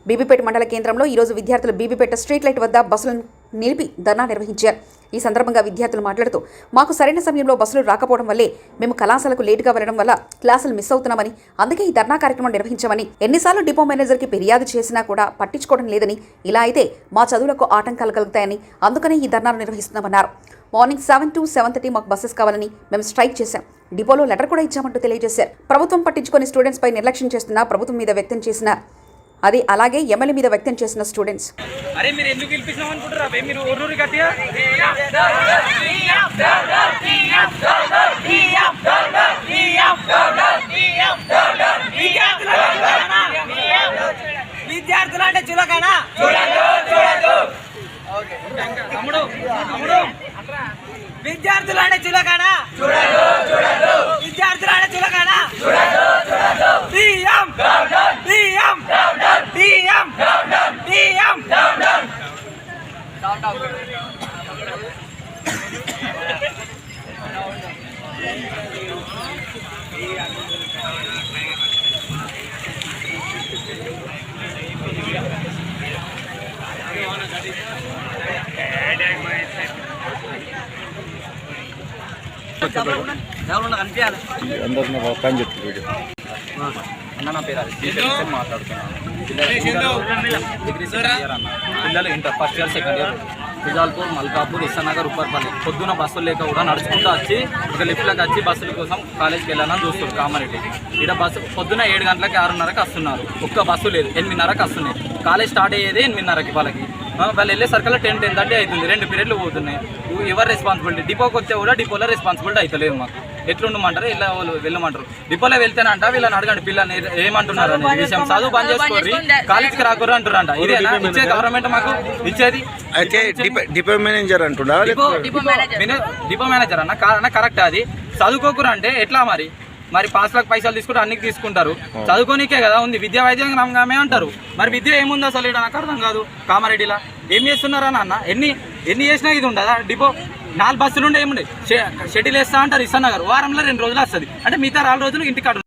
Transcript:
బీబీపేట మండల కేంద్రంలో ఈరోజు విద్యార్థులు బీబీపేట స్ట్రీట్ లైట్ వద్ద బస్సులను నిలిపి ధర్నా నిర్వహించారు. ఈ సందర్భంగా విద్యార్థులు మాట్లాడుతూ మాకు సరైన సమయంలో బస్సులు రాకపోవడం వల్లే మేము కళాశాలకు లేటుగా వెళ్లడం వల్ల క్లాసులు మిస్ అవుతున్నామని, అందుకే ఈ ధర్నా కార్యక్రమం నిర్వహించామని, ఎన్నిసార్లు డిపో మేనేజర్కి ఫిర్యాదు చేసినా కూడా పట్టించుకోవడం లేదని, ఇలా అయితే మా చదువులకు ఆటంకాలు కలుగుతాయని అందుకనే ఈ ధర్నాను నిర్వహిస్తున్నామన్నారు. మార్నింగ్ 7 to 7:30 మాకు బస్సెస్ కావాలని మేము స్ట్రైక్ చేశాం. డిపోలో లెటర్ కూడా ఇచ్చామంటూ తెలియజేశారు. ప్రభుత్వం పట్టించుకొని స్టూడెంట్స్ పై నిర్లక్ష్యం చేస్తున్నా ప్రభుత్వం మీద వ్యక్తం చేసిన అది అలాగే ఎమ్మెల్యే మీద వ్యక్తం చేసిన స్టూడెంట్స్ అరే మీరు ఎందుకు గెలిపించాం అనుకుంటారా? మీరు ఊరూరి గట్టిగా విద్యార్థులు అంటే చులకనా? తమ్ముడు తమ్ముడు విద్యార్థులు అంటే చులకనా? విద్యార్థులు అంటే చులకనా? సీఎం సీఎం సీఎం సీఎం కనిపించాలి అన్న. నా పేరు మాట్లాడుతున్నాను. పిల్లలు inter first year second year Fizalpur, Malkapur, Issanagar, Upparpalli పొద్దున బస్సులు లేక కూడా నడుచుకుంటూ వచ్చి ఒక లిఫ్ట్లోకి వచ్చి బస్సుల కోసం కాలేజ్కి వెళ్ళాలని చూస్తారు. కామారెడ్డి ఇక్కడ బస్సు పొద్దున 7 గంటలకి 6:30కి వస్తున్నారు. ఒక్క బస్సు లేదు. 8:30కి వస్తున్నాయి. కాలేజ్ స్టార్ట్ అయ్యేది 8:30కి. వాళ్ళకి వాళ్ళు వెళ్ళే సర్కిల్లో 10-10:30 అవుతుంది. 2 పీరియడ్లు పోతున్నాయి. ఎవరు రెస్పాన్సిబిలిటీ? డిపోకి వస్తే కూడా డిపోలో రెస్పాన్సిబిలిటీ అవుతలేదు. మాకు ఎట్లుండమంటారు? ఇలా వాళ్ళు వెళ్ళమంటారు. డిపోలో వెళ్తేనంట వీళ్ళని అడగండి పిల్లల్ని ఏమంటున్నారు అనే విషయం. చదువు బంద్ చేసుకోర్రి, కాలేజీకి రాకూడదు అంటారంట. ఇదేనా ఇచ్చే గవర్నమెంట్ మాకు ఇచ్చేది? డిపో మేనేజర్ అంటున్నా. డిపో మేనేజర్ అన్న కరెక్ట్. అది చదువుకోకూర అంటే ఎట్లా మరి? మరి పాస్లకు పైసలు తీసుకుంటే అన్ని తీసుకుంటారు. చదువుకోనికే కదా ఉంది. విద్యా వైద్యం నమ్మకమే అంటారు. మరి విద్య ఏముంది అసలు? ఇక్కడ నాకు అర్థం కాదు. కామారెడ్డిలా ఏం చేస్తున్నారా అన్న? ఎన్ని చేసినా ఇది ఉండదా? డిపో 4 బస్సులు ఉండే ఏముండే షెడ్యూల్ వేస్తా అంటారు. ఇస్సానగర్ వారంలో 2 రోజులు వస్తుంది. అంటే మిగతా 4 రోజులు ఇంటికాడ